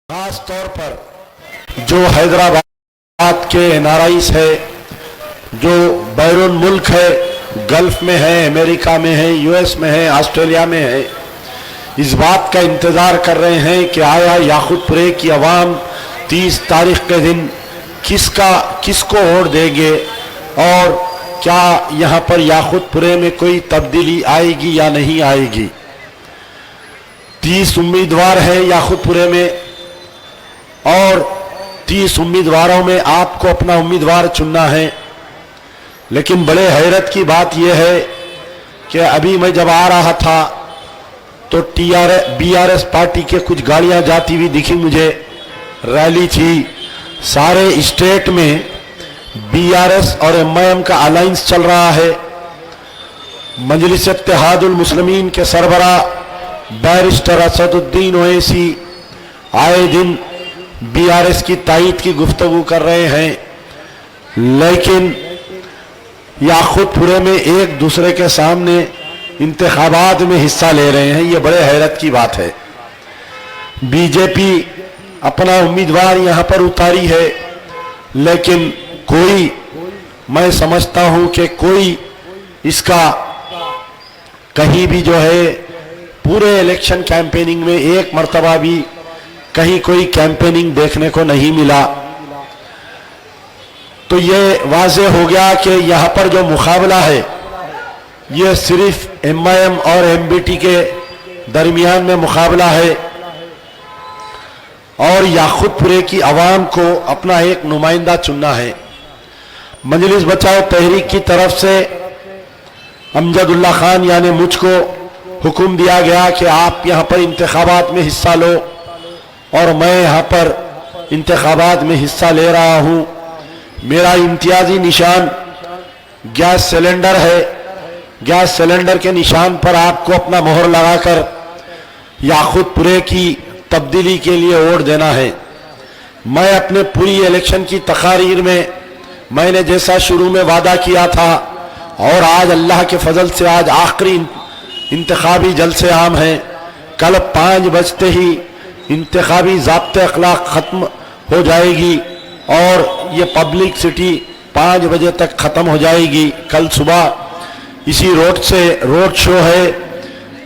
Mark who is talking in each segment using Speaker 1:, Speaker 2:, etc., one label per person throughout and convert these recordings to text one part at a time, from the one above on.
Speaker 1: खास तौर पर जो हैदराबाद के एनआरआईस है, जो बैरून मुल्क है, गल्फ में है, अमेरिका में है, यूएस में है, ऑस्ट्रेलिया में है, इस बात का इंतज़ार कर रहे हैं कि आया याकूतपुरे की आवाम 30 तारीख के दिन किसको वोट देंगे और क्या यहाँ पर याकूतपुरे में कोई तब्दीली आएगी या नहीं आएगी। 30 उम्मीदवार हैं याकूतपुरे में और 30 उम्मीदवारों में आपको अपना उम्मीदवार चुनना है। लेकिन बड़े हैरत की बात यह है कि अभी मैं जब आ रहा था तो बीआरएस पार्टी के कुछ गाड़ियां जाती हुई दिखी मुझे, रैली थी। सारे स्टेट में बीआरएस और एमआईएम का अलायंस चल रहा है। मजलिस इत्तेहादुल मुस्लिमीन के सरबरा बैरिस्टर असदुद्दीन ओवैसी आए दिन बीआरएस की तायीद की गुफ्तगू कर रहे हैं, लेकिन याकूतपुरे में एक दूसरे के सामने इंतखाबात में हिस्सा ले रहे हैं। ये बड़े हैरत की बात है। बीजेपी अपना उम्मीदवार यहाँ पर उतारी है, लेकिन कोई, मैं समझता हूँ कि कोई इसका कहीं भी जो है पूरे इलेक्शन कैंपेनिंग में एक मर्तबा भी कहीं कोई कैंपेनिंग देखने को नहीं मिला। तो ये वाज़े हो गया कि यहाँ पर जो मुकाबला है ये सिर्फ एमआईएम और एमबीटी के दरमियान में मुकाबला है और याकूतपुरे की आवाम को अपना एक नुमाइंदा चुनना है। मजलिस बचाओ तहरीक की तरफ से अमजदुल्ला खान यानी मुझको हुक्म दिया गया कि आप यहाँ पर इंतखाबात में हिस्सा लो और मैं यहाँ पर इंतखाबात में हिस्सा ले रहा हूँ। मेरा इम्तियाजी निशान गैस सिलेंडर है। गैस सिलेंडर के निशान पर आपको अपना मोहर लगाकर याकूतपुरे की तब्दीली के लिए वोट देना है। मैं अपने पूरी इलेक्शन की तकारीर में मैंने जैसा शुरू में वादा किया था और आज अल्लाह के फजल से आज आखिरी इंतखाबी जलसे आम है। कल 5 बजते ही इंतखाबी ज़ाब्ते अखलाक ख़त्म हो जाएगी और ये पब्लिसिटी 5 बजे तक ख़त्म हो जाएगी। कल सुबह इसी रोड शो है,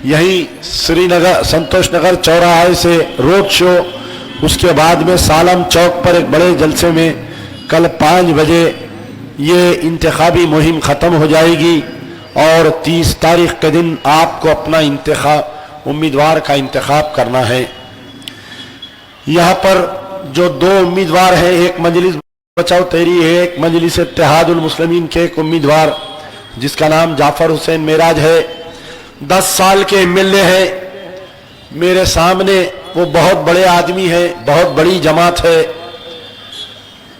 Speaker 1: यहीं श्रीनगर संतोष नगर चौराहे से रोड शो, उसके बाद में सालम चौक पर एक बड़े जलसे में कल 5 बजे ये इंतखाबी मुहिम ख़त्म हो जाएगी और 30 तारीख के दिन आपको अपना उम्मीदवार का इंतखाब करना है। यहाँ पर जो 2 उम्मीदवार हैं, एक मजलिस बचाओ तहरीक है, एक मजलिस इत्तेहादुल मुस्लिमीन के एक उम्मीदवार जिसका नाम जाफर हुसैन मेराज है, 10 साल के एमएलए हैं। मेरे सामने वो बहुत बड़े आदमी है, बहुत बड़ी जमात है,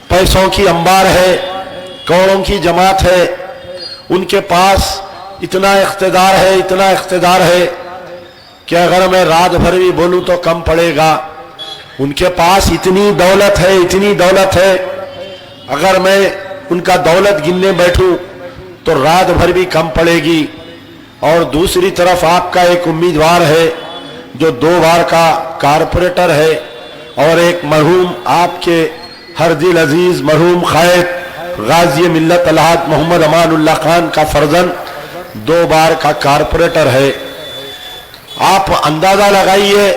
Speaker 1: पैसों की अंबार है, करोड़ों की जमात है। उनके पास इतना इख्तिदार है कि अगर मैं रात भर भी बोलूं तो कम पड़ेगा। उनके पास इतनी दौलत है, अगर मैं उनका दौलत गिनने बैठूं तो रात भर भी कम पड़ेगी। और दूसरी तरफ आपका एक उम्मीदवार है जो 2 बार का कारपोरेटर है और एक मरहूम आपके हर दिल अजीज मरहूम कायद गाजी मिल्लत अलहाज मोहम्मद अमानुल्लाह खान का फर्जन 2 बार का कारपोरेटर है। आप अंदाजा लगाइए,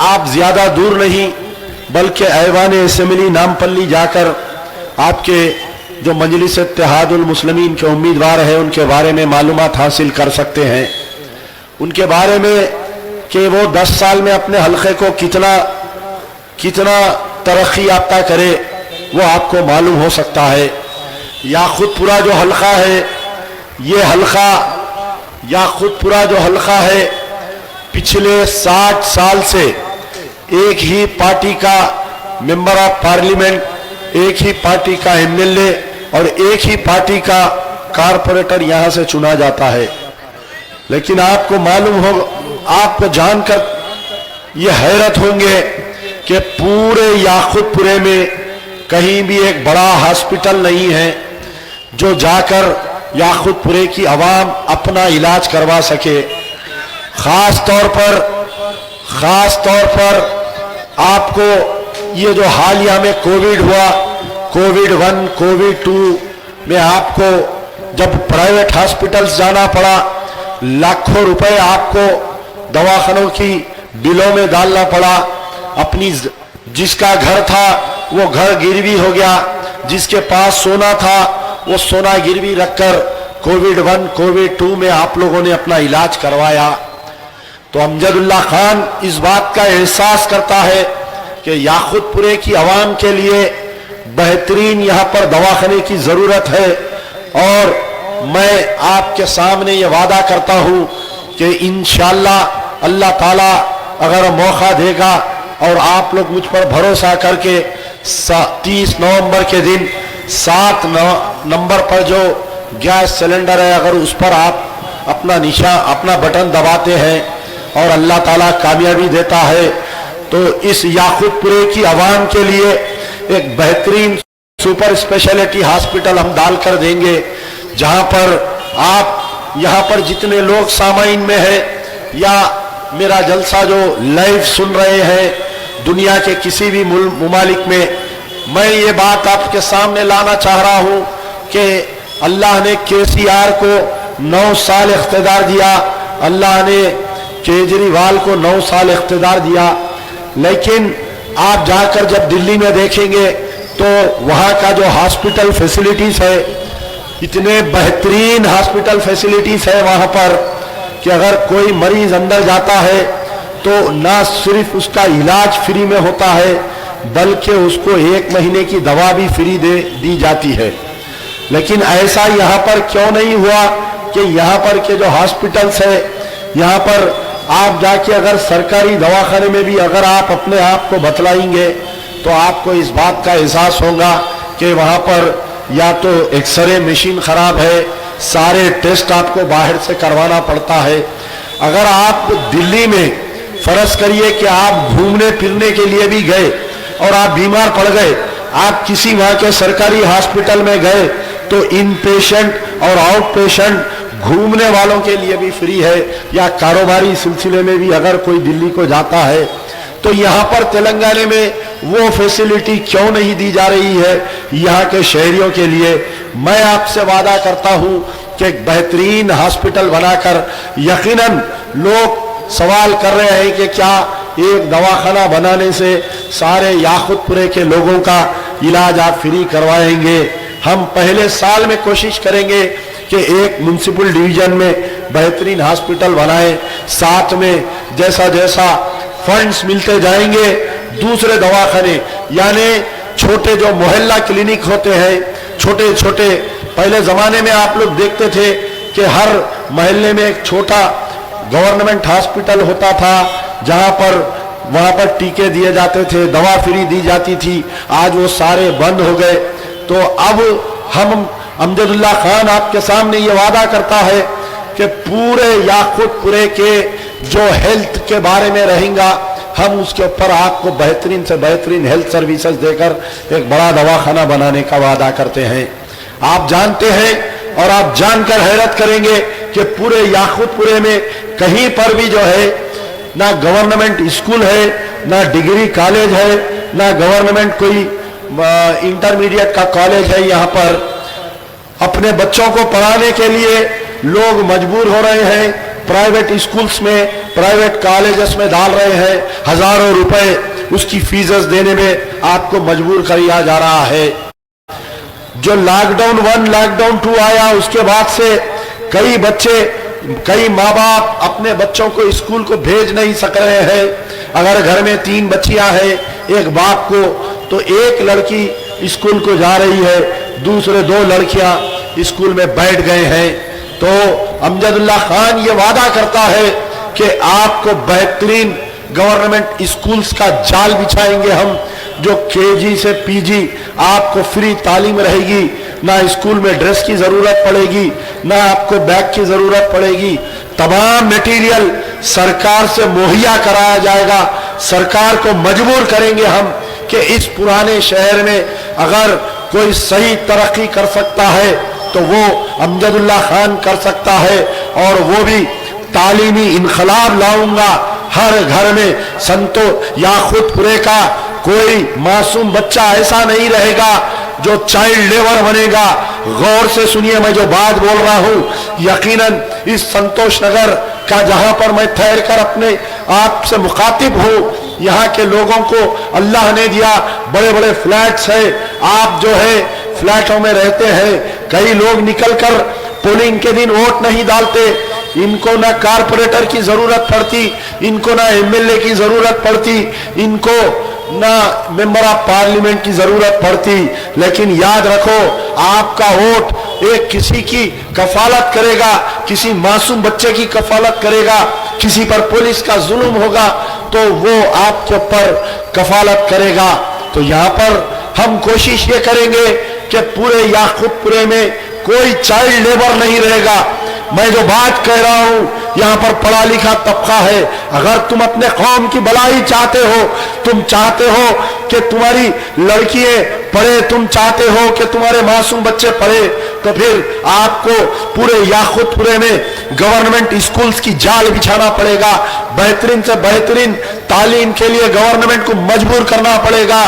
Speaker 1: आप ज्यादा दूर नहीं बल्कि ऐवान असेंबली नामपल्ली जाकर आपके जो मजलिस इत्तेहादुल मुस्लिमीन के उम्मीदवार हैं उनके बारे में मालूमात हासिल कर सकते हैं। उनके बारे में कि वो 10 साल में अपने हल्के को कितना तरक्की याफ्ता करे वो आपको मालूम हो सकता है। याकूतपुरा जो हल्का है, ये हल्का याकूतपुरा जो हल्का है पिछले 60 साल से एक ही पार्टी का मेंबर ऑफ पार्लियामेंट, एक ही पार्टी का एमएलए और एक ही पार्टी का कारपोरेटर यहां से चुना जाता है। लेकिन आपको मालूम हो, आपको जानकर ये हैरत होंगे कि पूरे याकूतपुरे में कहीं भी एक बड़ा हॉस्पिटल नहीं है जो जाकर याकूतपुरे की आवाम अपना इलाज करवा सके। खास तौर पर आपको ये जो हालिया में कोविड हुआ, कोविड 1, कोविड 2 में आपको जब प्राइवेट हॉस्पिटल्स जाना पड़ा, लाखों रुपए आपको दवाखानों की बिलों में डालना पड़ा। अपनी जिसका घर था वो घर गिरवी हो गया, जिसके पास सोना था वो सोना गिरवी रखकर कोविड 1, कोविड 2 में आप लोगों ने अपना इलाज करवाया। तो अमजदुल्ला खान इस बात का एहसास करता है कि याकुतपुरे की आवाम के लिए बेहतरीन यहाँ पर दवाखाने की जरूरत है, और मैं आपके सामने ये वादा करता हूँ कि इंशाअल्लाह अल्लाह ताला अगर मौका देगा और आप लोग मुझ पर भरोसा करके 30 नवंबर के दिन 7 नंबर पर जो गैस सिलेंडर है, अगर उस पर आप अपना बटन दबाते हैं और अल्लाह ताला कामयाबी देता है, तो इस याकुतपुरे की आवाम के लिए एक बेहतरीन सुपर स्पेशलिटी हॉस्पिटल हम डाल कर देंगे, जहां पर आप यहाँ पर जितने लोग सामाइन में है या मेरा जलसा जो लाइव सुन रहे हैं दुनिया के किसी भी मुमालिक में, मैं ये बात आपके सामने लाना चाह रहा हूं कि अल्लाह ने केसीआर को 9 साल इख्तिदार दिया, अल्लाह ने केजरीवाल को 9 साल इख्तिदार दिया, लेकिन आप जाकर जब दिल्ली में देखेंगे तो वहां का जो हॉस्पिटल फैसिलिटीज है, इतने बेहतरीन हॉस्पिटल फैसिलिटीज है वहां पर कि अगर कोई मरीज अंदर जाता है तो ना सिर्फ उसका इलाज फ्री में होता है, बल्कि उसको 1 महीने की दवा भी फ्री दी जाती है। लेकिन ऐसा यहाँ पर क्यों नहीं हुआ कि यहाँ पर के जो हॉस्पिटल्स है, यहाँ पर आप जाके अगर सरकारी दवाखाने में भी अगर आप अपने आप को बतलाएंगे तो आपको इस बात का एहसास होगा कि वहाँ पर या तो एक्सरे मशीन खराब है, सारे टेस्ट आपको बाहर से करवाना पड़ता है। अगर आप दिल्ली में फर्ज करिए कि आप घूमने फिरने के लिए भी गए और आप बीमार पड़ गए, आप किसी वहां के सरकारी हॉस्पिटल में गए तो इन पेशेंट और आउट पेशेंट घूमने वालों के लिए भी फ्री है, या कारोबारी सिलसिले में भी अगर कोई दिल्ली को जाता है तो यहाँ पर तेलंगाना में वो फैसिलिटी क्यों नहीं दी जा रही है यहाँ के शहरियों के लिए। मैं आपसे वादा करता हूँ कि एक बेहतरीन हॉस्पिटल बनाकर, यकीनन लोग सवाल कर रहे हैं कि क्या एक दवाखाना बनाने से सारे याकुतपुरे के लोगों का इलाज आप फ्री करवाएंगे। हम पहले साल में कोशिश करेंगे कि एक म्युनिसिपल डिवीजन में बेहतरीन हॉस्पिटल बनाएं, साथ में जैसा जैसा फंड्स मिलते जाएंगे दूसरे दवाखाने, यानी छोटे जो मोहल्ला क्लिनिक होते हैं, छोटे छोटे, पहले जमाने में आप लोग देखते थे कि हर मोहल्ले में एक छोटा गवर्नमेंट हॉस्पिटल होता था, जहां पर वहां पर टीके दिए जाते थे, दवा फ्री दी जाती थी। आज वो सारे बंद हो गए। तो अब हम अमजदुल्ला खान आपके सामने ये वादा करता है कि पूरे याकुतपुरे के जो हेल्थ के बारे में रहेगा, हम उसके ऊपर आपको बेहतरीन से बेहतरीन हेल्थ सर्विसेज देकर एक बड़ा दवाखाना बनाने का वादा करते हैं। आप जानते हैं और आप जानकर हैरत करेंगे कि पूरे याकुतपुरे में कहीं पर भी जो है ना गवर्नमेंट स्कूल है, ना डिग्री कॉलेज है, ना गवर्नमेंट कोई इंटरमीडिएट का कॉलेज है। यहाँ पर अपने बच्चों को पढ़ाने के लिए लोग मजबूर हो रहे हैं, प्राइवेट स्कूल्स में, प्राइवेट कॉलेजेस में डाल रहे हैं, हजारों रुपए उसकी फीसेस देने में आपको मजबूर किया जा रहा है। जो लॉकडाउन 1, लॉकडाउन 2 आया, उसके बाद से कई बच्चे, कई माँ बाप अपने बच्चों को स्कूल को भेज नहीं सक रहे हैं। अगर घर में 3 बच्चियां हैं एक बाप को, तो एक लड़की स्कूल को जा रही है, दूसरे 2 लड़कियां स्कूल में बैठ गए हैं। तो अमजदुल्ला खान ये वादा करता है कि आपको बेहतरीन गवर्नमेंट स्कूल्स का जाल बिछाएंगे हम, जो केजी से पीजी आपको फ्री तालीम रहेगी, ना स्कूल में ड्रेस की जरूरत पड़ेगी, ना आपको बैग की जरूरत पड़ेगी। तमाम मटेरियल सरकार से मुहैया कराया जाएगा। सरकार को मजबूर करेंगे हम कि इस पुराने शहर में अगर कोई सही तरक्की कर सकता है तो वो अमजदुल्ला खान कर सकता है, और वो भी तालीमी इनकलाब लाऊंगा, हर घर में संतो याकूतपुरे का कोई मासूम बच्चा ऐसा नहीं रहेगा जो चाइल्ड लेबर बनेगा। गौर से सुनिए, मैं जो बात बोल रहा हूं, यकीनन इस संतोष नगर का जहां पर मैं ठहर कर अपने आप से मुखातिब हूं, यहाँ के लोगों को अल्लाह ने दिया बड़े बड़े फ्लैट्स है। आप जो है फ्लैटों में रहते हैं, कई लोग निकलकर पोलिंग के दिन वोट नहीं डालते। इनको ना कारपोरेटर की जरूरत पड़ती, इनको ना एमएलए की जरूरत पड़ती, इनको ना मेंबर ऑफ पार्लियामेंट की जरूरत पड़ती। लेकिन याद रखो, आपका वोट एक किसी की कफालत करेगा, किसी मासूम बच्चे की कफालत करेगा। किसी पर पुलिस का जुल्म होगा तो वो आपके ऊपर कफालत करेगा। तो यहाँ पर हम कोशिश ये करेंगे कि पूरे याकूतपुरे में कोई चाइल्ड लेबर नहीं रहेगा। मैं जो बात कह रहा हूं, यहां पर पढ़ा लिखा तबका है। अगर तुम अपने कौम की भलाई चाहते हो, तुम चाहते हो कि तुम्हारी लड़कियां पढ़े, तुम चाहते हो कि तुम्हारे मासूम बच्चे पढ़े, तो फिर आपको पूरे याकूतपुरे में गवर्नमेंट स्कूल्स की जाल बिछाना पड़ेगा। बेहतरीन से बेहतरीन तालीम के लिए गवर्नमेंट को मजबूर करना पड़ेगा।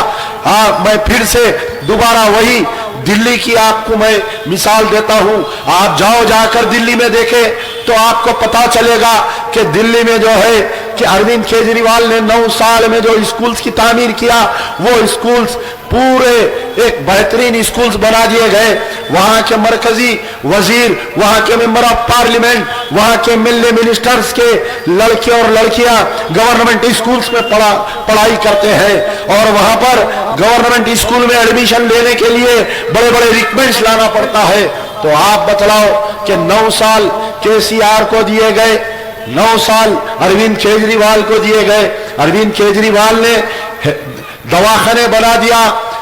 Speaker 1: मैं फिर से दोबारा वही दिल्ली की आपको मैं मिसाल देता हूं। आप जाओ, जाकर दिल्ली में देखें तो आपको पता चलेगा कि दिल्ली में जो है कि अरविंद केजरीवाल ने 9 साल में जो स्कूल्स की तामीर किया, वो स्कूल्स पूरे एक बेहतरीन स्कूल्स बना दिए गए। वहां के मरकजी वजीर, वहां के मेंबर ऑफ पार्लियामेंट, वहां के एमएलए मिनिस्टर्स के लड़के और लड़कियां गवर्नमेंट स्कूल्स में पढ़ाई करते हैं। और वहां पर गवर्नमेंट स्कूल में एडमिशन लेने के लिए बड़े बड़े रिक्वेस्ट लाना पड़ता है। तो आप बतलाओ कि 9 साल केसीआर को दिए गए, 9 साल अरविंद केजरीवाल को दिए गए। अरविंद केजरीवाल ने दवाखाने बना दिया,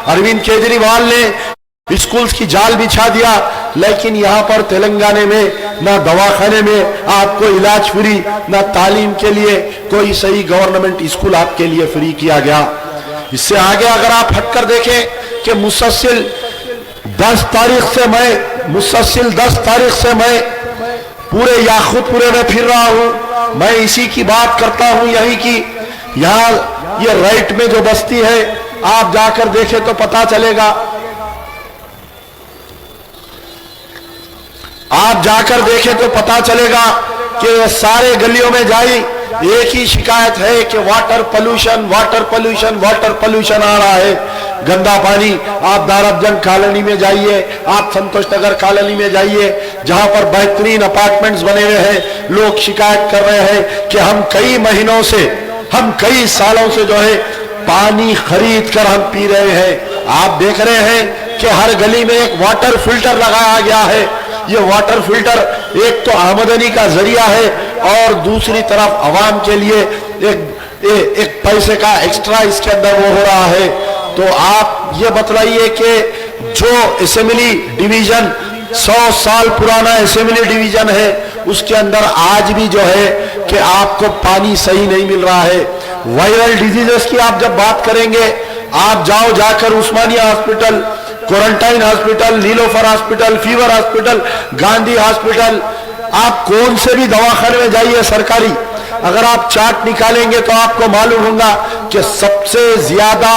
Speaker 1: अरविंद केजरीवाल ने स्कूल्स की जाल बिछा दिया। लेकिन यहां पर तेलंगाना में ना दवाखाने में आपको इलाज फ्री, ना तालीम के लिए कोई सही गवर्नमेंट स्कूल आपके लिए फ्री किया गया। इससे आगे अगर आप हटकर देखें कि मुसलसिल 10 तारीख से मैं पूरे याकूतपुरे में फिर रहा हूं। मैं इसी की बात करता हूं, यही की यहां ये राइट में जो बस्ती है, आप जाकर देखें तो पता चलेगा। आप जाकर देखें तो पता चलेगा कि सारे गलियों में जाई एक ही शिकायत है कि water pollution, water pollution, water pollution आ रहा है, गंदा पानी। आप दारफजंग कॉलोनी में जाइए, आप संतोष नगर कॉलोनी में जाइए, जहां पर बेहतरीन अपार्टमेंट्स बने हुए हैं। लोग शिकायत कर रहे हैं कि हम कई महीनों से, हम कई सालों से जो है पानी खरीद कर हम पी रहे हैं। आप देख रहे हैं कि हर गली में एक वाटर फिल्टर लगाया गया है। ये वाटर फिल्टर एक तो आमदनी का जरिया है और दूसरी तरफ आवाम के लिए एक पैसे का एक्स्ट्रा इसके अंदर वो हो रहा है। तो आप ये बतलाइए कि जो असेंबली डिवीजन 100 साल पुराना असेंबली डिवीजन है, उसके अंदर आज भी जो है कि आपको पानी सही नहीं मिल रहा है। वायरल डिजीजेस की आप जब बात करेंगे, आप जाओ जाकर Osmania hospital, quarantine hospital, Niloufer hospital, fever hospital, Gandhi hospital, आप कौन से भी दवाखाने में जाइए सरकारी, अगर आप चार्ट निकालेंगे तो आपको मालूम होगा कि सबसे ज्यादा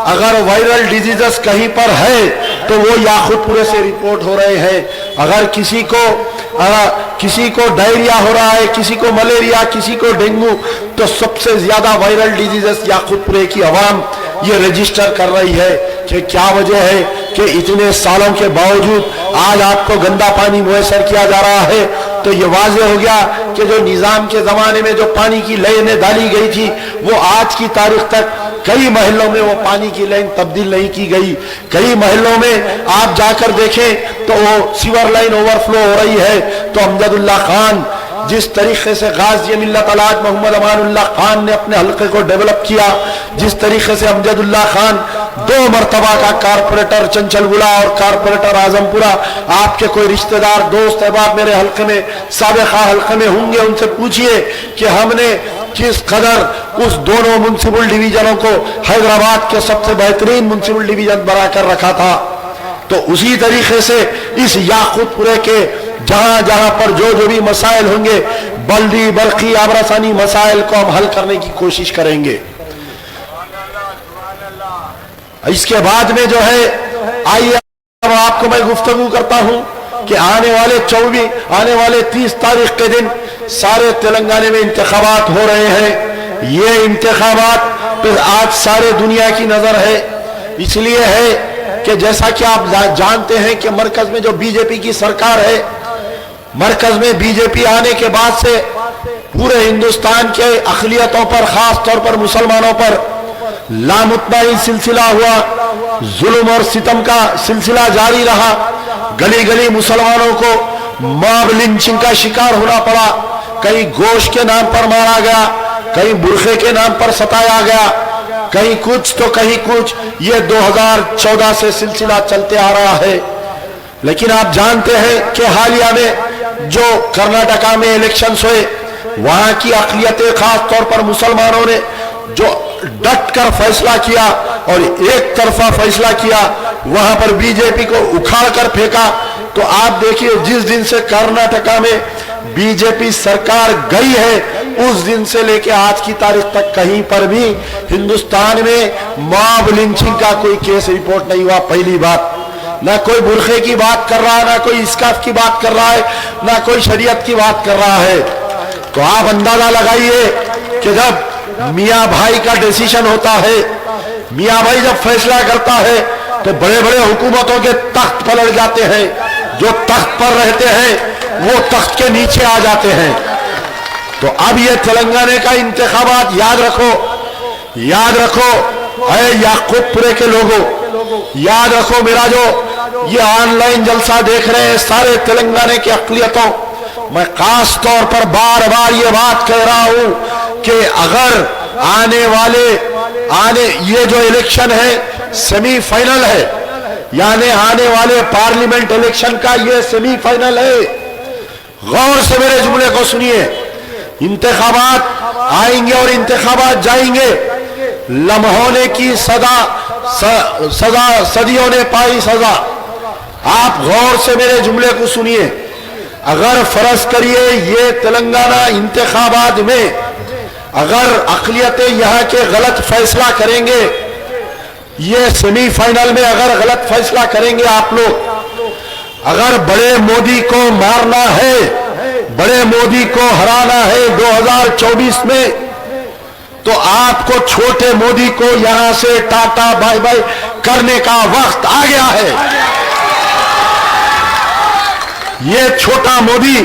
Speaker 1: अगर वायरल डिजीजेस कहीं पर है तो वो याकूतपुरे से रिपोर्ट हो रहे हैं। अगर किसी को डायरिया हो रहा है, किसी को मलेरिया, किसी को डेंगू, तो सबसे ज्यादा वायरल डिजीजेस याकूतपुरे की आवाम ये रजिस्टर कर रही है। कि क्या वजह है कि इतने सालों के बावजूद आज आपको गंदा पानी मुयसर किया जा रहा है। तो ये वाज़ेह हो गया कि जो निजाम के जमाने में जो पानी की लाइनें डाली गई थी, वो आज की तारीख तक कई महलों में वो पानी की लाइन तब्दील नहीं की गई। कई महलों में आप जाकर देखें तो वो सीवर लाइन ओवरफ्लो हो रही है। तो अमजदुल्ला खान जिस तरीके से गाज़ी मिल्लत अलाज मोहम्मद अमानुल्लाह खान ने अपने हल्के को डेवलप किया, जिस तरीके से अमजदुल्ला खान 2 मरतबा का कारपोरेटर चंचलगुड़ा और कारपोरेटर आजमपुरा, आपके कोई रिश्तेदार दोस्त अहबाब मेरे हल्के में, साबिका हल्के में होंगे, उनसे पूछिए कि हमने किस कदर उस दोनों म्युनिसिपल डिवीजनों को हैदराबाद के सबसे बेहतरीन म्युनिसिपल डिवीजन बनाकर रखा था। तो उसी तरीके से इस याकूतपुरे के जहां जहां पर जो भी मसाइल होंगे, बल्दी बरकी आबरासानी मसाइल को हम हल करने की कोशिश करेंगे। इसके बाद में जो है, आइए अब आपको मैं गुफ्तगू करता हूं कि आने वाले 30 तारीख के दिन सारे तेलंगाना में इंतखाबात हो रहे हैं। ये इंतखाबात पे आज सारे दुनिया की नजर है। इसलिए है कि जैसा कि आप जानते हैं कि मरकज में जो बीजेपी की सरकार है, मरकज में बीजेपी आने के बाद से पूरे हिंदुस्तान के अक़लियतों पर, खास तौर पर मुसलमानों पर लामुतनाई सिलसिला हुआ, जुल्म और सितम का सिलसिला जारी रहा। गली गली मुसलमानों को मॉब लिंचिंग का शिकार होना पड़ा। कहीं गोश्त के नाम पर मारा गया, कहीं बुरखे के नाम पर सताया गया, कहीं कुछ तो कहीं कुछ। ये 2014 से सिलसिला चलते आ रहा है। लेकिन आप जानते हैं कि हालिया में जो कर्नाटका में इलेक्शंस हुए, वहां की अक़लियतें, खास तौर पर मुसलमानों ने जो डट कर फैसला किया और एक तरफा फैसला किया, वहां पर बीजेपी को उखाड़ कर फेंका। तो आप देखिए, जिस दिन से कर्नाटका में बीजेपी सरकार गई है, उस दिन से लेकर आज की तारीख तक कहीं पर भी हिंदुस्तान में मॉब लिंचिंग का कोई केस रिपोर्ट नहीं हुआ। पहली बात, ना कोई बुरखे की बात कर रहा है, ना कोई इस्काफ की बात कर रहा है, ना कोई शरीयत की बात कर रहा है। तो आप अंदाजा लगाइए कि जब मियाँ भाई का डिसीजन होता है, मियाँ भाई जब फैसला करता है, तो बड़े बड़े हुकूमतों के तख्त पलट जाते हैं। जो तख्त पर रहते हैं वो तख्त के नीचे आ जाते हैं। तो अब ये तेलंगाना का इंतखाबात याद रखो अरे याकूबपुरे के लोगों, याद रखो। मेरा जो ये ऑनलाइन जलसा देख रहे हैं सारे तेलंगाना की अक़लियतों, मैं खास तौर पर बार बार ये बात कह रहा हूं कि अगर ये जो इलेक्शन है सेमीफाइनल है, यानी आने वाले पार्लियामेंट इलेक्शन का ये सेमीफाइनल है। गौर से मेरे जुमले को सुनिए। इंतखाबात आएंगे और इंतखाबात जाएंगे। लम्हों ने की सजा सदियों ने पाई सजा। आप गौर से मेरे जुमले को सुनिए। अगर फर्ज करिए ये तेलंगाना इंतखाबात में अगर अक़लियतें यहाँ के गलत फैसला करेंगे, ये सेमीफाइनल में अगर गलत फैसला करेंगे आप लोग, अगर बड़े मोदी को मारना है, बड़े मोदी को हराना है 2024 में, तो आपको छोटे मोदी को यहां से टाटा बाय बाय करने का वक्त आ गया है। ये छोटा मोदी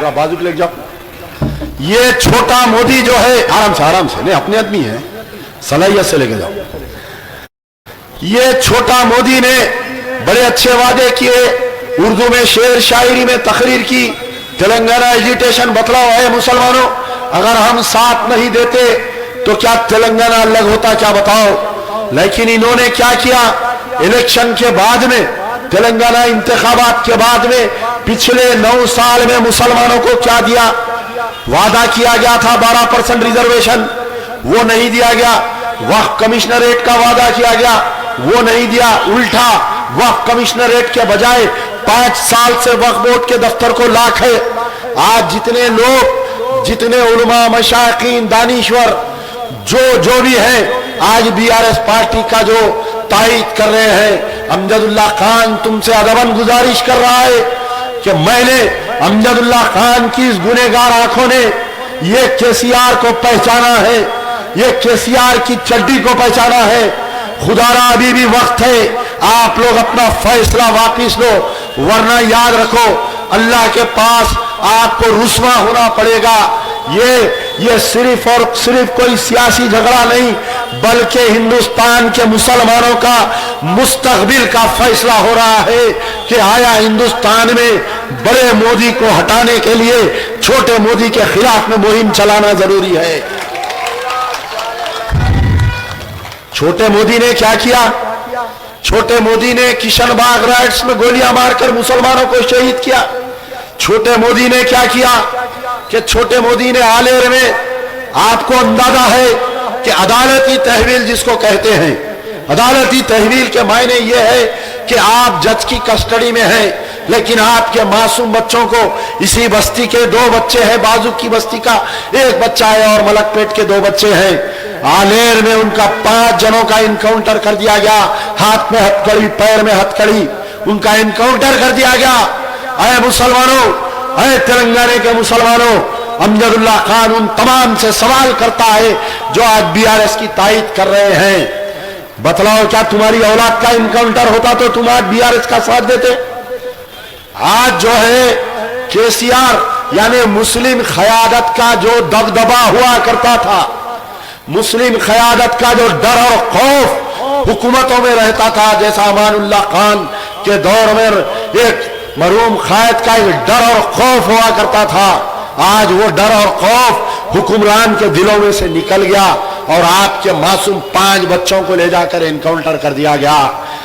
Speaker 1: बाजू लेके जाओ। ये छोटा मोदी जो है, आराम से नहीं, अपने आदमी है, सलाहियत से लेके जाओ। ये छोटा मोदी ने बड़े अच्छे वादे किए, उर्दू में शेर शायरी में तकरीर की, तेलंगाना एजिटेशन बतलाओ है मुसलमानों, अगर हम साथ नहीं देते तो क्या तेलंगाना अलग होता, क्या बताओ। लेकिन इन्होंने क्या किया, इलेक्शन के बाद में, तेलंगाना इंतखाबात के बाद में पिछले 9 साल में मुसलमानों को क्या दिया। वादा किया गया था 12% रिजर्वेशन, वो नहीं दिया गया। वक्फ कमिश्नरेट का वादा किया गया, वो नहीं दिया। उल्टा वक्फ कमिश्नरेट के बजाय 5 साल से वक्फ बोर्ड के दफ्तर को लाख है। आज जितने लोग, जितने उलमा, मशाइखीन, दानिश्वर जो भी है, आज बीआरएस पार्टी का जो तायद कर रहे हैं। अमजदुल्ला खान तुमसे अदबन गुजारिश कर रहा है कि मैंने अमजदुल्ला खान की इस गुनहगार आंखों ने ये केसीआर को पहचाना है, ये केसीआर की चड्डी को पहचाना है। खुदारा अभी भी वक्त है, आप लोग अपना फैसला वापिस लो, वरना याद रखो अल्लाह के पास आपको रुस्वा होना पड़ेगा। ये सिर्फ और सिर्फ कोई सियासी झगड़ा नहीं, बल्कि हिंदुस्तान के मुसलमानों का मुस्तकबिल का फैसला हो रहा है कि आया हिंदुस्तान में बड़े मोदी को हटाने के लिए छोटे मोदी के खिलाफ में मुहिम चलाना जरूरी है। छोटे मोदी ने क्या किया? छोटे मोदी ने किशनबाग राइट्स में गोलियां मारकर मुसलमानों को शहीद किया। छोटे मोदी ने क्या किया कि छोटे मोदी ने आलेर में, आपको अंदाजा है कि अदालती तहवील जिसको कहते हैं, अदालती तहवील के मायने यह है कि आप जज की कस्टडी में हैं, लेकिन आपके मासूम बच्चों को, इसी बस्ती के 2 बच्चे हैं, बाजू की बस्ती का 1 बच्चा है और मलकपेट के 2 बच्चे हैं। आलेर में उनका 5 जनों का इनकाउंटर कर दिया गया, हाथ में हथकड़ी, पैर में हथकड़ी, उनका इनकाउंटर कर दिया गया। अरे मुसलमानों, अरे तेलंगाना के मुसलमानों, अमजदुल्ला खान उन तमाम से सवाल करता है जो आज बीआरएस की तायद कर रहे हैं। बतलाओ, क्या तुम्हारी औलाद का इनकाउंटर होता तो तुम आज बीआरएस का साथ देते? आज जो है केसीआर यानी मुस्लिम क़यादत का जो दबदबा हुआ करता था, मुस्लिम क़यादत का जो डर और खौफ हुकूमतों में रहता था, जैसा अमानुल्लाह खान के दौर में एक मरहूम क़ायद का एक डर और खौफ हुआ करता था, आज वो डर और खौफ हुक्मरान के दिलों में से निकल गया और आपके मासूम 5 बच्चों को ले जाकर एनकाउंटर कर दिया गया।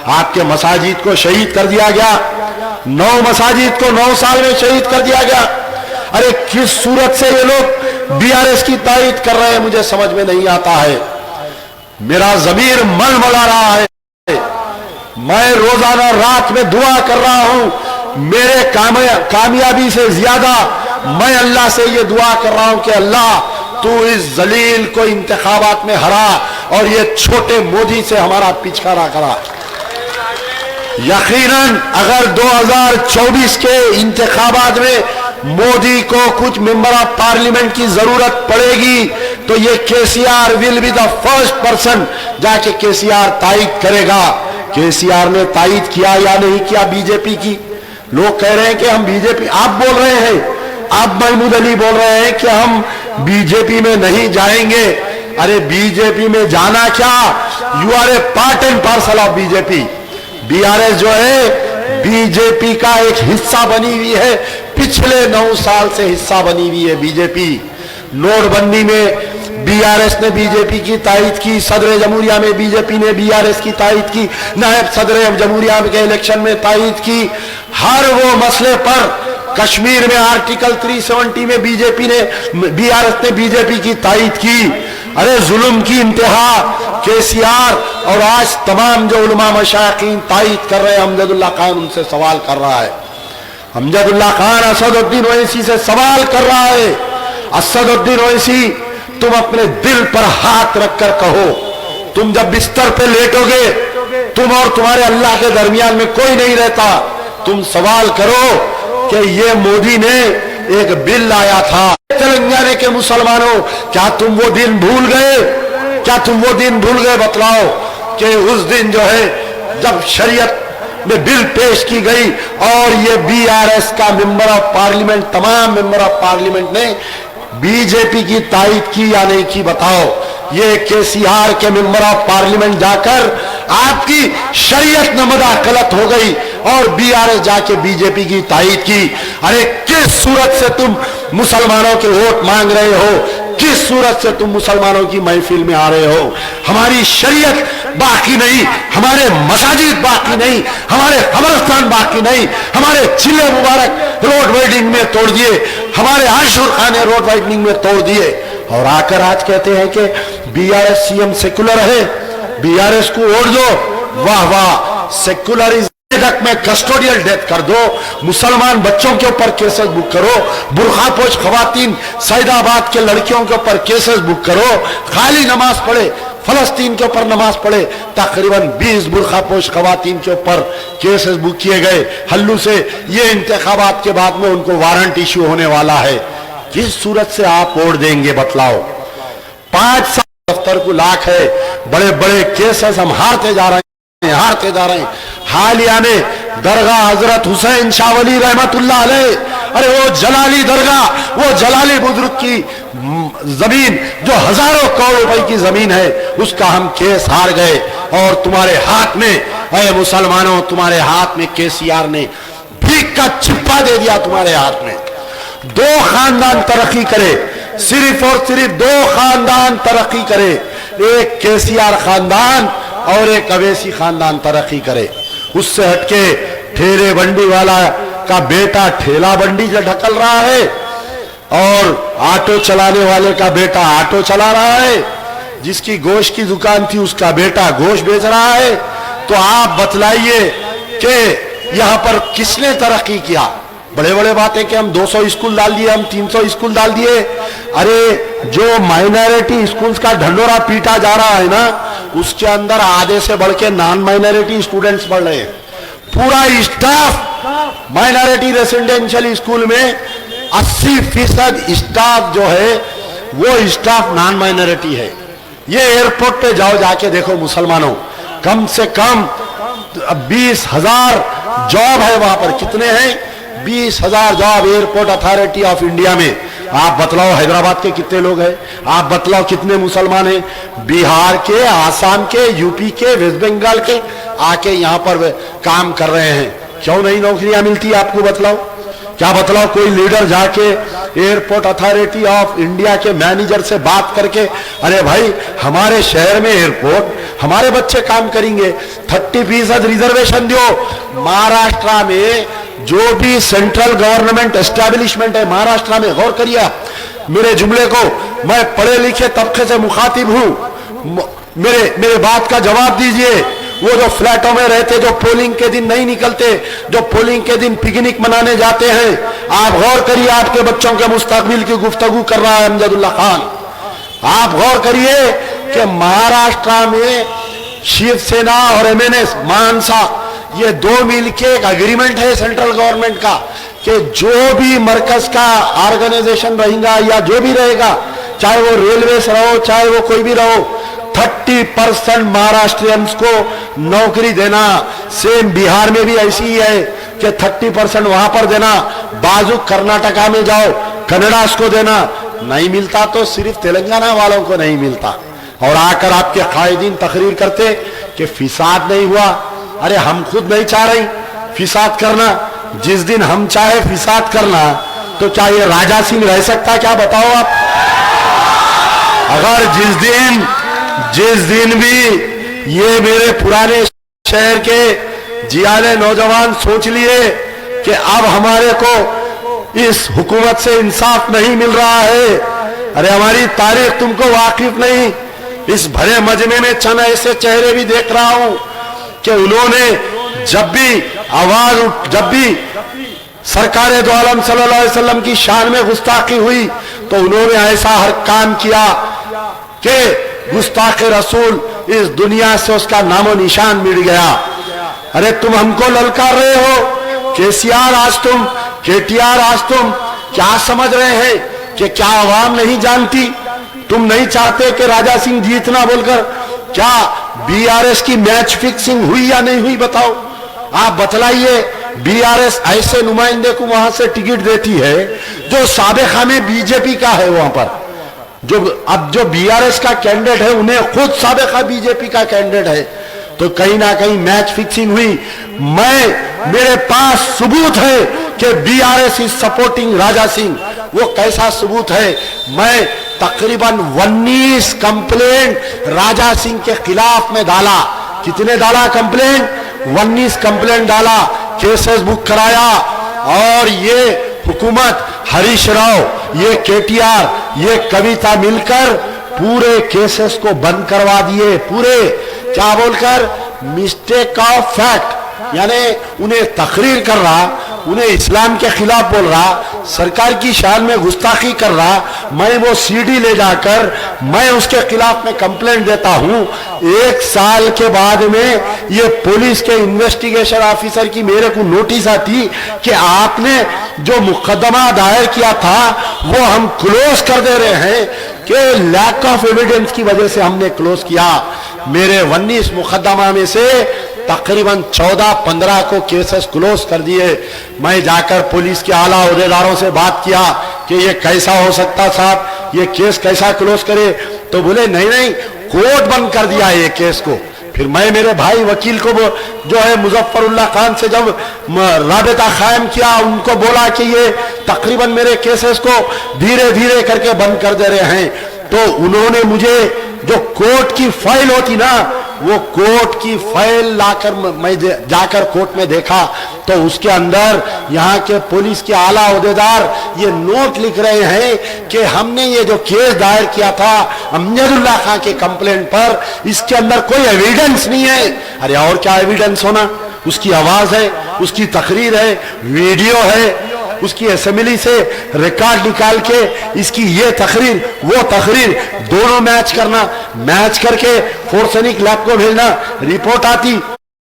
Speaker 1: आपके मसाजिद को शहीद कर दिया गया, 9 मसाजिद को 9 साल में शहीद कर दिया गया। अरे किस सूरत से ये लोग बीआरएस की तायद कर रहे हैं, मुझे समझ में नहीं आता है। मेरा ज़मीर मलमला रहा है। मैं रोजाना रात में दुआ कर रहा हूं, मेरे कामयाबी से ज्यादा मैं अल्लाह से ये दुआ कर रहा हूं कि अल्लाह तू इस जलील को इंतखाबात में हरा और ये छोटे मोदी से हमारा पिछाड़ा करा। यकीनन अगर 2024 के इंतखाबात में मोदी को कुछ मेंबर ऑफ पार्लियामेंट की जरूरत पड़ेगी तो ये KCR will be the first person जाके केसीआर तायद करेगा। केसीआर ने तायद किया या नहीं किया बीजेपी की? लोग कह रहे हैं कि हम बीजेपी, आप बोल रहे हैं, आप महमूद अली बोल रहे हैं कि हम बीजेपी में नहीं जाएंगे। अरे बीजेपी में जाना क्या, you are a part and parcel of BJP. BRS जो है बीजेपी का एक हिस्सा बनी हुई है, पिछले 9 साल से हिस्सा बनी हुई है बीजेपी। नोटबंदी में बीआरएस ने बीजेपी की तायद की, सदर जमहूरिया में बीजेपी ने बीआरएस की तायद की, नायब सदर जमहूरिया के इलेक्शन में तायद की। हर वो मसले पर, कश्मीर में आर्टिकल 370 में बीजेपी ने, बीआरएस ने बीजेपी की तायद की। अरे जुल्म की इंतहा केसीआर और आज तमाम जो उलमा मशाइखीन तायद कर रहे हैं। अमजदुल्ला खान उनसे सवाल कर रहा है, अमजदुल्ला खान असदुद्दीन ओवैसी से सवाल कर रहा है, असदुद्दीन ओवैसी तुम अपने दिल पर हाथ रखकर कहो, तुम जब बिस्तर पे लेटोगे, तुम और तुम्हारे अल्लाह के दरमियान में कोई नहीं रहता, तुम सवाल करो कि ये मोदी ने एक बिल लाया था। तेलंगाना के मुसलमानों, क्या तुम वो दिन भूल गए? क्या तुम वो दिन भूल गए? बतलाओ कि उस दिन जो है जब शरीयत में बिल पेश की गई और ये बीआरएस का मेंबर ऑफ पार्लियामेंट, तमाम मेंबर ऑफ पार्लियामेंट ने बीजेपी की तायद की या नहीं की? बताओ। ये केसीआर के मेंबर ऑफ पार्लियामेंट जाकर आपकी शरीयत नमदा गलत हो गई और बीआरएस जाके बीजेपी की तायद की। अरे किस सूरत से तुम मुसलमानों के वोट मांग रहे हो? किस सूरत से तुम मुसलमानों की महफिल में आ रहे हो? हमारी शरीयत बाकी नहीं, हमारे मसाजिद बाकी नहीं, हमारे कब्रिस्तान बाकी नहीं, हमारे चिल्ले मुबारक रोड वाइडनिंग में तोड़ दिए, हमारे आशुर खाने रोड वाइडनिंग में तोड़ दिए और आकर आज कहते हैं कि बीआरएस सीएम सेकुलर है, बीआरएस को वोट दो। वाह वाह, सेकुलरिज्म में कस्टोडियल डेथ कर दो, मुसलमान बच्चों के ऊपर केसेस बुक करो, बुरखापोश खवातीन सैदाबाद के लड़कियों के ऊपर केसेस बुक करो, खाली नमाज पढ़े, फलस्तीन के ऊपर नमाज पढ़े, तकरीबन 20 बुरखापोश खवातीन के ऊपर केसेस बुक किए गए हल्लू से। ये इंतखाबात के बाद में उनको वारंट इश्यू होने वाला है। किस सूरत से आप वोट देंगे? बतलाओ। 5 साल दफ्तर को लाख है, बड़े बड़े केसेस हम हारते जा रहे हैं, हारते जा रहे हैं। हालिया में दरगाह हजरत हुसैन शाह वली रहमतुल्लाह अलैह, अरे वो जलाली दरगाह, वो जलाली बुजुर्ग की जमीन जो हजारों करोड़ रुपए की जमीन है, उसका हम केस हार गए और तुम्हारे हाथ में, अरे मुसलमानों, तुम्हारे हाथ में केसीआर ने भीख का छिप्पा दे दिया तुम्हारे हाथ में। 2 खानदान तरक्की करे, सिर्फ और सिर्फ 2 खानदान तरक्की करे, एक केसीआर खानदान और एक अवैसी खानदान तरक्की करे। उससे हटके ठेले बंडी वाला का बेटा ठेला बंडी से ढकल रहा है और ऑटो चलाने वाले का बेटा ऑटो चला रहा है, जिसकी गोश्त की दुकान थी उसका बेटा गोश्त बेच रहा है। तो आप बतलाइए कि यहां पर किसने तरक्की किया? बड़े बड़े बातें कि हम 200 स्कूल डाल दिए, हम 300 स्कूल डाल दिए। अरे जो माइनॉरिटी स्कूल्स का ढंडोरा पीटा जा रहा है ना, उसके अंदर आधे से बढ़ के नॉन माइनॉरिटी स्टूडेंट्स पढ़ रहे हैं। पूरा स्टाफ माइनॉरिटी रेसिडेंशियल स्कूल में 80% स्टाफ जो है वो स्टाफ नॉन माइनॉरिटी है। ये एयरपोर्ट पे जाओ, जाके देखो मुसलमानों, कम से कम 20,000 जॉब है वहां पर। कितने हैं? 20,000 job airport authority of India में। आप बतलाओ हैदराबाद के कितने लोग हैं? आप बतलाओ कितने मुसलमान हैं? बिहार के, आसाम के, यूपी के, वेस्ट बंगाल के आके यहां पर काम कर रहे हैं। क्यों नहीं नौकरियां मिलती आपको? बतलाओ। क्या बतलाओ कोई लीडर जाके एयरपोर्ट अथॉरिटी ऑफ इंडिया के मैनेजर से बात करके, अरे भाई हमारे शहर में एयरपोर्ट, हमारे बच्चे काम करेंगे, 30% रिजर्वेशन दो। महाराष्ट्र में जो भी सेंट्रल गवर्नमेंट एस्टेब्लिशमेंट है महाराष्ट्र में, गौर करिए मेरे जुमले को, मैं पढ़े लिखे तबके से मुखातिब हूं, मेरे बात का जवाब दीजिए। वो जो फ्लैटों में रहते, जो पोलिंग के दिन नहीं निकलते, जो पोलिंग के दिन पिकनिक मनाने जाते हैं, आप गौर करिए, आपके बच्चों के मुस्तकबिल की गुफ्तगू कर रहा है अमजदुल्ला खान। आप गौर करिए कि महाराष्ट्र में शिवसेना और एमएनएस मानसा, ये दो मिलके एक एग्रीमेंट है सेंट्रल गवर्नमेंट का कि जो भी मरकज का ऑर्गेनाइजेशन रहेगा या जो भी रहेगा, चाहे वो रेलवे से रहो, चाहे वो कोई भी रहो, 30% महाराष्ट्रियंस को नौकरी देना। सेम बिहार में भी ऐसी ही है कि 30% वहां पर देना। बाजू कर्नाटका में जाओ, कन्नडास को देना। नहीं मिलता तो सिर्फ तेलंगाना वालों को नहीं मिलता। और आकर आपके कायदीन तकरीर करते कि फिसाद नहीं हुआ। अरे हम खुद नहीं चाह रही फिसाद करना। जिस दिन हम चाहे फिसाद करना तो क्या ये राजा सिंह रह सकता? क्या बताओ आप? अगर जिस दिन भी ये मेरे पुराने शहर के जियाले नौजवान सोच लिए कि अब हमारे को इस हुकूमत से इंसाफ नहीं मिल रहा है, अरे हमारी तारीख तुमको वाकिफ नहीं। इस भरे मजमे में चंद ऐसे चेहरे भी देख रहा हूं कि उन्होंने जब भी सरकार दो आलम सल्लल्लाहु अलैहि वसल्लम की शान में गुस्ताखी हुई तो उन्होंने ऐसा हर काम किया कि गुस्ताख रसूल इस दुनिया से उसका नामो निशान मिट गया। अरे तुम हमको ललकार रहे हो केसीआर, आज तुम केटीआर, आज तुम क्या समझ रहे हैं कि क्या आवाम नहीं जानती? तुम नहीं चाहते कि राजा सिंह जीतना बोलकर? क्या बीआरएस की मैच फिक्सिंग हुई या नहीं हुई? बताओ, आप बतलाइए। बीआरएस ऐसे नुमाइंदे को वहां से टिकट देती है जो साबिका में बीजेपी का है। वहां पर जो बीआरएस का कैंडिडेट है उन्हें खुद साबिका बीजेपी का कैंडिडेट है। तो कहीं ना कहीं मैच फिक्सिंग हुई। मेरे पास सबूत है कि BRS is supporting Raja Singh. वो कैसा सबूत है? मैं तकरीबन 19 कंप्लेंट राजा सिंह के खिलाफ में डाला। कितने डाला कंप्लेंट? 19 कंप्लेंट डाला, केसेस बुक कराया। और ये हुकूमत, हरीश राव, ये केटीआर, ये कविता मिलकर पूरे केसेस को बंद करवा दिए। पूरे क्या बोलकर? मिस्टेक ऑफ फैक्ट, यानी उन्हें तकरीर कर रहा, उन्हें इस्लाम के खिलाफ बोल रहा, सरकार की शान में गुस्ताखी कर रहा। मैं वो सीडी ले जाकर मैं उसके खिलाफ में कंप्लेंट देता हूं। 1 साल के बाद में ये पुलिस के इन्वेस्टिगेशन ऑफिसर की मेरे को नोटिस आती कि आपने जो मुकदमा दायर किया था वो हम क्लोज कर दे रहे हैं कि लैक ऑफ एविडेंस की वजह से हमने क्लोज किया। मेरे 19 मुकदमा में से तकरीबन 14-15 को केसेस क्लोज कर दिए। मैं जाकर पुलिस के आला अहदेदारों से बात किया कि ये कैसा हो सकता साहब, ये केस कैसा क्लोज करे? तो बोले नहीं, कोर्ट बंद कर दिया ये केस को। फिर मैं मेरे भाई वकील को जो है मुजफ्फरुल्लाह खान से जब राबता कायम किया, उनको बोला कि ये तकरीबन मेरे केसेस को धीरे धीरे करके बंद कर दे रहे हैं। तो उन्होंने मुझे जो कोर्ट की फाइल होती ना, वो कोर्ट की फाइल लाकर मैं जाकर कोर्ट में देखा तो उसके अंदर यहाँ के पुलिस के आला अहदेदार ये नोट लिख रहे हैं कि हमने ये जो केस दायर किया था अमजदुल्ला खान के कंप्लेंट पर, इसके अंदर कोई एविडेंस नहीं है। अरे और क्या एविडेंस होना? उसकी आवाज है, उसकी तकरीर है, वीडियो है, उसकी असेंबली से रिकॉर्ड निकाल के इसकी ये तकरीर वो तकरीर दोनों मैच करना, मैच करके फोर्सनिक लैब को भेजना, रिपोर्ट आती,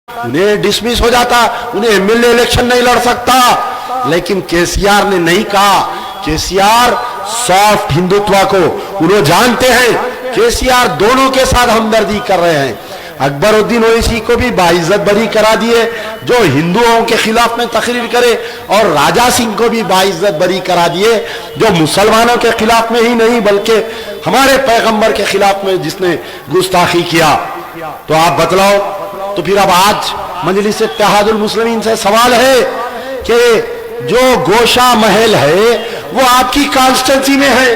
Speaker 1: उन्हें डिसमिस हो जाता, उन्हें एमएलए इलेक्शन नहीं लड़ सकता। लेकिन केसीआर ने नहीं कहा। केसीआर सॉफ्ट हिंदुत्व को उन्हें जानते हैं, केसीआर दोनों के साथ हमदर्दी कर रहे हैं। अकबरुद्दीन ओवैसी को भी बाइज्जत बरी करा दिए जो हिंदुओं के खिलाफ में तकरीर करे, और राजा सिंह को भी बाइज्जत बरी करा दिए जो मुसलमानों के खिलाफ में ही नहीं बल्कि हमारे पैगंबर के खिलाफ में जिसने गुस्ताखी किया। तो आप बतलाओ, तो फिर अब आज मजलिस इत्तेहादुल मुस्लिमीन से सवाल है कि जो गोशा महल है वो आपकी कॉन्स्टिट्यूंसी में है,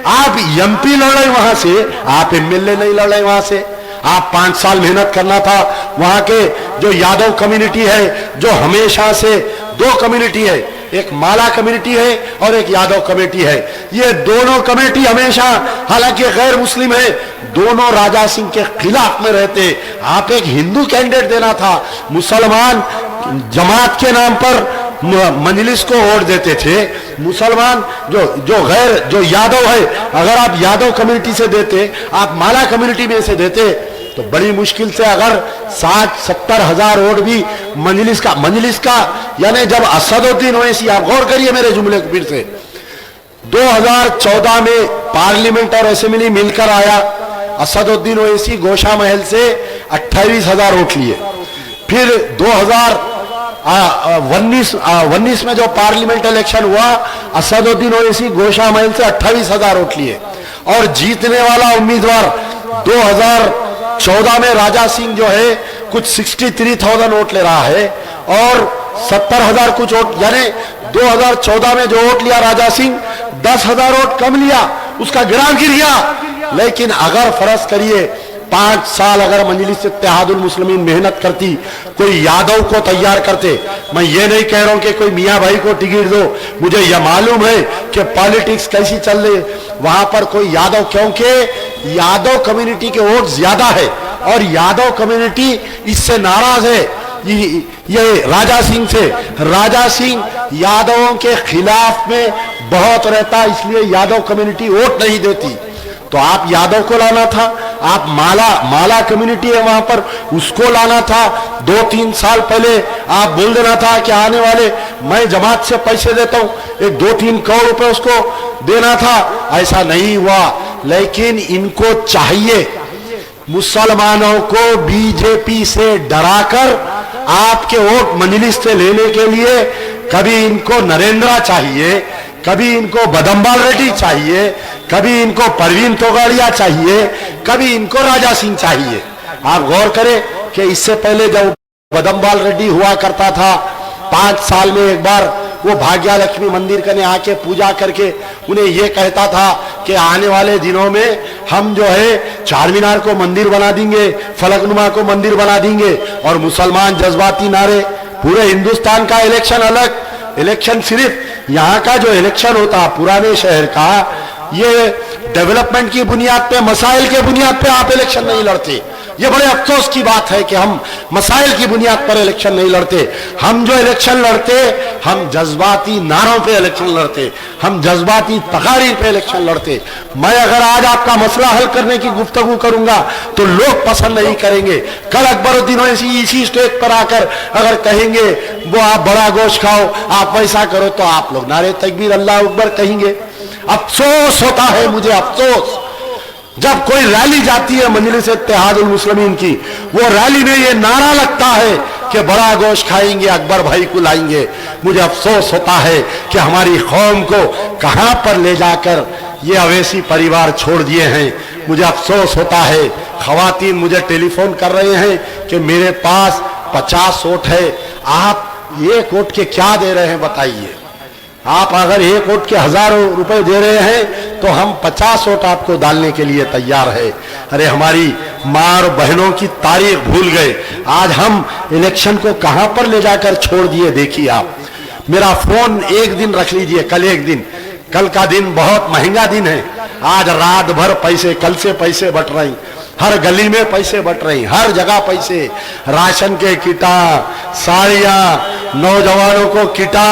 Speaker 1: आप एमपी लड़ रहे वहां से, आप एमएलए नहीं लड़ रहे वहां से। आप 5 साल मेहनत करना था। वहां के जो यादव कम्युनिटी है, जो हमेशा से 2 कम्युनिटी है, एक माला कम्युनिटी है और एक यादव कम्युनिटी है, ये दोनों कम्युनिटी हमेशा हालांकि गैर मुस्लिम है, दोनों राजा सिंह के खिलाफ में रहते। आप एक हिंदू कैंडिडेट देना था, मुसलमान जमात के नाम पर मजलिस को वोट देते थे। मुसलमान जो यादव है, अगर आप यादव कम्युनिटी से देते, आप माला कम्युनिटी में से देते, तो बड़ी मुश्किल से अगर 60-70 हजार वोट भी मजलिस का यानी जब असदुद्दीन ओवैसी, आप गौर करिए मेरे जुमले को फिर से, 2014 में पार्लियामेंट और असेंबली मिलकर आया, असदुद्दीन ओवैसी गोशा महल से 28,000 वोट लिए। फिर 2019 में जो पार्लियामेंट इलेक्शन हुआ, असदुद्दीन ओवैसी गोशा महल से 28,000 वोट लिए, और जीतने वाला उम्मीदवार 2014 में राजा सिंह जो है कुछ 63,000 वोट ले रहा है, और 70,000 कुछ वोट, यानी 2014 में जो वोट लिया राजा सिंह 10,000 वोट कम लिया, उसका गिराव गिर गया। लेकिन अगर फर्ज करिए 5 साल अगर मजलिस इत्तेहादुल मुस्लिमीन मेहनत करती, कोई यादव को तैयार करते, मैं ये नहीं कह रहा हूं कि कोई मियां भाई को टिकट दो, मुझे यह मालूम है कि पॉलिटिक्स कैसी चल रही वहां पर, कोई यादव, क्योंकि यादव कम्युनिटी के वोट ज्यादा है और यादव कम्युनिटी इससे नाराज है, ये राजा सिंह से। राजा सिंह यादवों के खिलाफ में बहुत रहता, इसलिए यादव कम्युनिटी वोट नहीं देती। तो आप यादव को लाना था, आप माला कम्युनिटी है वहां पर, उसको लाना था। 2-3 साल पहले आप बोल देना था कि आने वाले मैं जमात से पैसे देता हूं, एक 2-3 करोड़ रुपए उसको देना था, ऐसा नहीं हुआ। लेकिन इनको चाहिए मुसलमानों को बीजेपी से डराकर आपके वोट मजलिस से लेने के लिए, कभी इनको नरेंद्र चाहिए, कभी इनको बदम्बाल रेड्डी चाहिए, कभी इनको परवीन तोगाड़िया चाहिए, कभी इनको राजा सिंह चाहिए। आप गौर करें कि इससे पहले जब बदम्बाल रेड्डी हुआ करता था, 5 साल में एक बार वो भाग्या लक्ष्मी मंदिर करने आके पूजा करके उन्हें ये कहता था कि आने वाले दिनों में हम जो है चार मीनार को मंदिर बना देंगे, फलकनुमा को मंदिर बना देंगे, और मुसलमान जज्बाती नारे। पूरे हिंदुस्तान का इलेक्शन अलग, इलेक्शन सिर्फ यहाँ का जो इलेक्शन होता पुराने शहर का, ये डेवलपमेंट की बुनियाद पे, मसाइल के बुनियाद पे आप इलेक्शन नहीं लड़ते। ये बड़े अफसोस की बात है कि हम मसाइल की बुनियाद पर इलेक्शन नहीं लड़ते। हम जो इलेक्शन लड़ते, हम जज्बाती नारों पे इलेक्शन लड़ते, हम जज्बाती तकारीर पे इलेक्शन लड़ते। मैं अगर आज आपका मसला हल करने की गुफ्तगू करूंगा तो लोग पसंद नहीं करेंगे। कल अकबरुद्दीन ओवैसी इसी स्टेज पर आकर अगर कहेंगे वो आप बड़ा गोश्त खाओ, आप वैसा करो, तो आप लोग नारे तकबीर अल्लाह अकबर कहेंगे। अफसोस होता है मुझे, अफसोस, जब कोई रैली जाती है मजलिस इत्तेहादुल मुस्लिमीन की, वो रैली में ये नारा लगता है कि बड़ा गोश्त खाएंगे, अकबर भाई को लाएंगे। मुझे अफसोस होता है कि हमारी कौम को कहां पर ले जाकर ये अवैसी परिवार छोड़ दिए हैं। मुझे अफसोस होता है, खवातीन मुझे टेलीफोन कर रहे हैं कि मेरे पास 50 वोट है, आप 1 वोट के क्या दे रहे हैं बताइए। आप अगर 1 वोट के 1000 रुपए दे रहे हैं तो हम 50 वोट आपको डालने के लिए तैयार है। अरे हमारी माँ और बहनों की तारीख भूल गए, आज हम इलेक्शन को कहां पर ले जाकर छोड़ दिए। देखिए आप, मेरा फोन एक दिन रख लीजिए, कल एक दिन, कल का दिन बहुत महंगा दिन है, आज रात भर पैसे, कल से पैसे बट रही, हर गली में पैसे बट रहे हैं, हर जगह पैसे, राशन के किटा, साड़ियां, नौजवानों को किटा,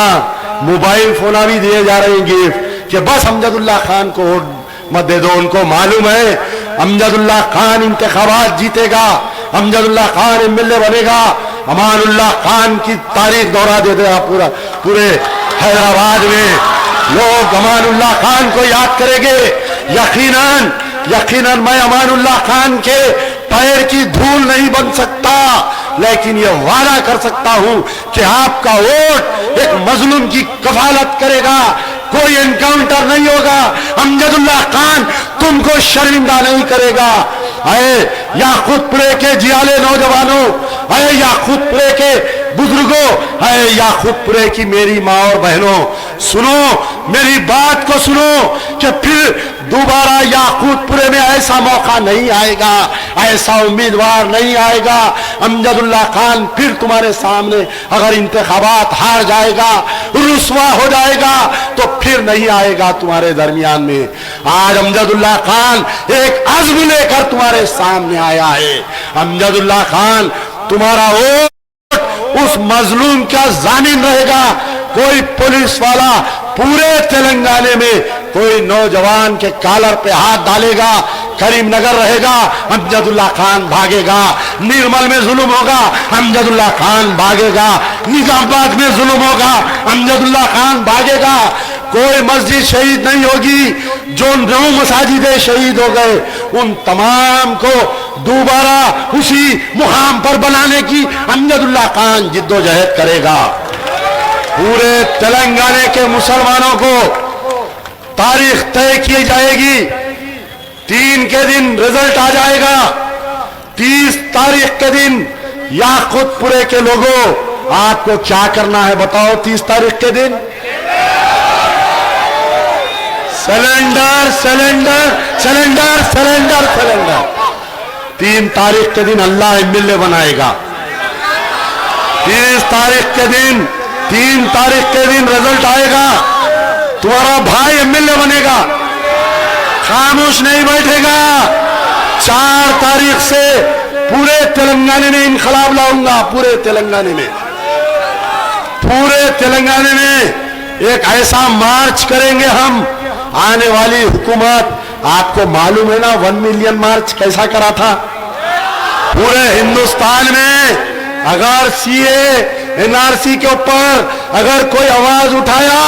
Speaker 1: मोबाइल फोन भी दिए जा रहे हैं गिफ्ट कि बस अमजदुल्ला खान को वोट मत दे दो। उनको मालूम है अमजदुल्ला खान इंतखाबात जीतेगा, अमजदुल्ला खान एमएलए बनेगा, अमानुल्लाह खान की तारीख दोहरा दे देगा। पूरे हैदराबाद में लोग अमानुल्लाह खान को याद करेंगे। यकीनन यकीनन मैं अमानुल्लाह खान के पैर की धूल नहीं बन सकता, लेकिन यह वादा कर सकता हूं कि आपका वोट एक मजलूम की कफालत करेगा। कोई एनकाउंटर नहीं होगा, अमजदुल्लाह खान तुमको शर्मिंदा नहीं करेगा। अरे याकूतपुरे के जियाले नौजवानों, अरे याकूतपुरे के बुजुर्गों, अरे याकूतपुरे की मेरी माँ और बहनों, सुनो मेरी बात को सुनो कि फिर दोबारा याकूतपुरे में ऐसा मौका नहीं आएगा, ऐसा उम्मीदवार नहीं आएगा। अमजदुल्लाह खान फिर तुम्हारे सामने अगर इंतखाबात हार जाएगा, रुसवा हो जाएगा, तो फिर नहीं आएगा तुम्हारे दरमियान में। आज अमजदुल्लाह खान एक अज़्म लेकर तुम्हारे सामने आया है। अमजदुल्लाह खान तुम्हारा वोट उस मजलूम का जामिन रहेगा। कोई पुलिस वाला पूरे तेलंगाना में कोई नौजवान के कॉलर पे हाथ डालेगा, करीमनगर रहेगा, अमजदुल्लाह खान भागेगा। निर्मल में जुल्म होगा, अमजदुल्लाह खान भागेगा। निजामाबाद में जुल्म होगा, अमजदुल्लाह खान भागेगा। कोई मस्जिद शहीद नहीं होगी। जो 9 मसाजिदें शहीद हो गए, उन तमाम को दोबारा उसी मुकाम पर बनाने की अमजदुल्लाह खान जिद्दोजहद करेगा। पूरे तेलंगाना के मुसलमानों को तारीख तय की जाएगी। 3 के दिन रिजल्ट आ जाएगा। 30 तारीख के दिन याकूतपुरे के लोगों, आपको क्या करना है बताओ? 30 तारीख के दिन cylinder cylinder cylinder cylinder cylinder. 3 तारीख के दिन अल्लाह एमएलए बनाएगा। 30 तारीख के दिन 3 तारीख के दिन रिजल्ट आएगा, तुम्हारा भाई एमएलए बनेगा, खामोश नहीं बैठेगा। 4 तारीख से पूरे तेलंगाना में इनकलाब लाऊंगा। पूरे तेलंगाना में, पूरे तेलंगाना में एक ऐसा मार्च करेंगे हम। आने वाली हुकूमत, आपको मालूम है ना 1 मिलियन मार्च कैसा करा था? पूरे हिंदुस्तान में अगर सीए एनआरसी के ऊपर अगर कोई आवाज उठाया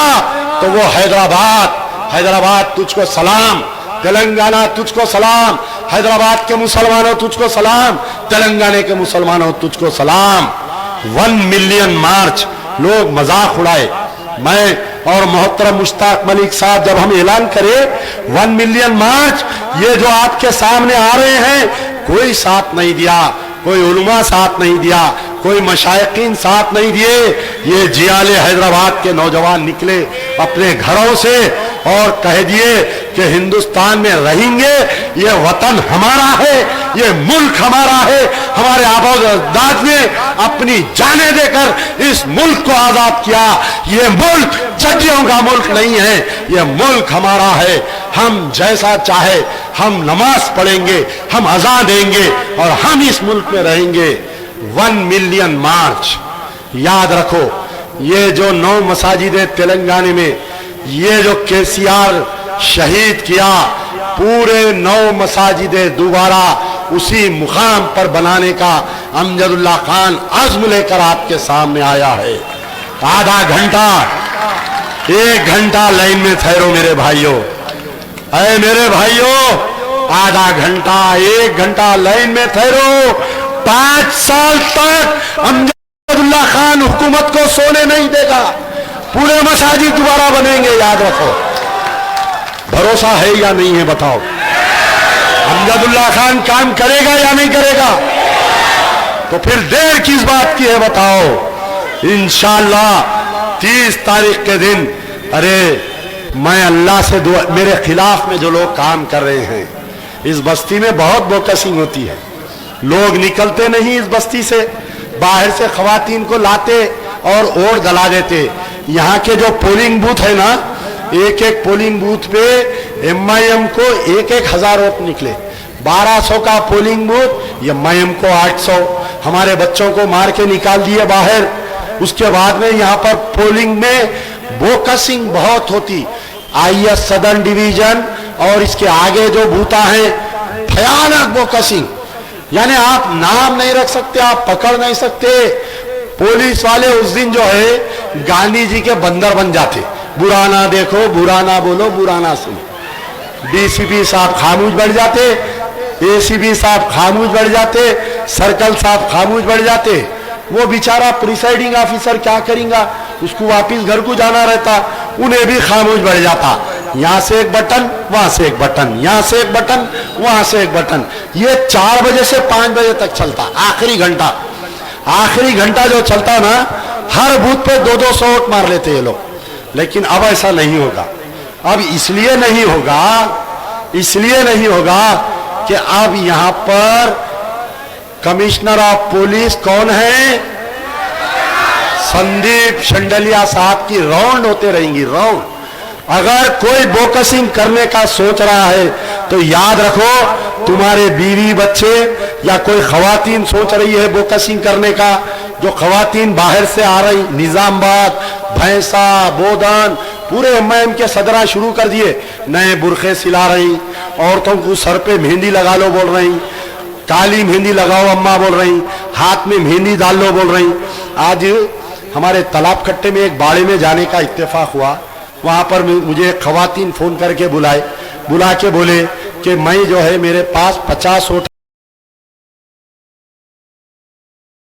Speaker 1: तो वो हैदराबाद तुझको सलाम, तेलंगाना तुझको सलाम, हैदराबाद के मुसलमानों तुझको सलाम, तेलंगाना के मुसलमानों तुझको सलाम। 1 मिलियन मार्च, लोग मजाक उड़ाए। मैं और मोहतरम मुश्ताक मलिक साहब जब हम ऐलान करें 1 मिलियन मार्च, ये जो आपके सामने आ रहे हैं, कोई साथ नहीं दिया, कोई उलमा साथ नहीं दिया, कोई मशाइकीन साथ नहीं दिए। ये जियाले हैदराबाद के नौजवान निकले अपने घरों से और कह दिए कि हिंदुस्तान में रहेंगे, ये वतन हमारा है, ये मुल्क हमारा है। हमारे आबाद ने अपनी जानें देकर इस मुल्क को आजाद किया। ये मुल्क जग्गियों का मुल्क नहीं है, ये मुल्क हमारा है। हम जैसा चाहे हम नमाज पढ़ेंगे, हम अज़ान देंगे और हम इस मुल्क में रहेंगे। 1 मिलियन मार्च, याद रखो। ये जो 9 मसाजिदें तेलंगाना में, ये जो केसीआर शहीद किया, पूरे 9 मसाजिदें दोबारा उसी मुकाम पर बनाने का अमजदुल्लाह खान अज़्म लेकर आपके सामने आया है। आधा घंटा 1 घंटा लाइन में ठहरो मेरे भाइयों, अरे मेरे भाइयों, आधा घंटा 1 घंटा लाइन में ठहरो। 5 साल तक अमजदुल्लाह खान हुकूमत को सोने नहीं देगा। पूरे मसाजिद दोबारा बनेंगे, याद रखो। भरोसा है या नहीं है बताओ? अमजदुल्लाह खान काम करेगा या नहीं करेगा? तो फिर देर किस बात की है बताओ? इंशाअल्लाह 30 तारीख के दिन, अरे मैं अल्लाह से दुआ, मेरे खिलाफ में जो लोग काम कर रहे हैं, इस बस्ती में बहुत बोकसिंग होती है। लोग निकलते नहीं इस बस्ती से, बाहर से खवातीन को लाते और वोट गला देते। यहाँ के जो पोलिंग बूथ है ना, एक पोलिंग बूथ पे एमआईएम को 1,000 वोट निकले। 1200 का पोलिंग बूथ, ये मैम को 800, हमारे बच्चों को मार के निकाल दिए बाहर। उसके बाद में यहाँ पर पोलिंग में बोकसिंग बहुत होती। आईएस सदर्न डिवीजन और इसके आगे जो बूथा है, भयानक बोकसिंग, यानी आप नाम नहीं रख सकते, आप पकड़ नहीं सकते। पुलिस वाले उस दिन जो है गांधी जी के बंदर बन जाते, बुरा ना देखो, बुरा ना बोलो, बुरा ना सुनो। डीसीपी साहब खामोश बैठ जाते, एसीपी साहब खामोश बैठ जाते, सर्कल साहब खामोश बैठ जाते। वो बेचारा प्रिसाइडिंग ऑफिसर क्या करेगा, उसको वापिस घर को जाना रहता, उन्हें भी खामोश बैठ जाता। यहां से एक बटन, वहां से एक बटन, यहां से एक बटन, वहां से एक बटन। ये 4 बजे से 5 बजे तक चलता, आखिरी घंटा। आखिरी घंटा जो चलता ना, हर बूथ पे 200 वोट मार लेते ये लोग। लेकिन अब ऐसा नहीं होगा। अब इसलिए नहीं होगा, इसलिए नहीं होगा कि अब यहां पर कमिश्नर ऑफ पुलिस कौन है? संदीप शंडलिया साहब की राउंड होते रहेंगी, राउंड। अगर कोई बोकसिंग करने का सोच रहा है तो याद रखो, तुम्हारे बीवी बच्चे या कोई खवातीन सोच रही है बोकसिंग करने का, जो खवातीन बाहर से आ रही, निजामाबाद, भैंसा, बोधन, पूरे एमआईएम के सदरा शुरू कर दिए, नए बुरखे सिला रही, औरतों को सर पे मेहंदी लगा लो बोल रही, काली मेहंदी लगाओ अम्मा बोल रही, हाथ में मेहंदी डाल लो बोल रही। आज हमारे तालाब कट्टे में एक बाड़े में जाने का इत्तेफाक हुआ। वहां पर मुझे खवातीन फोन करके बुला के बोले कि मैं जो है, मेरे पास 50 वोट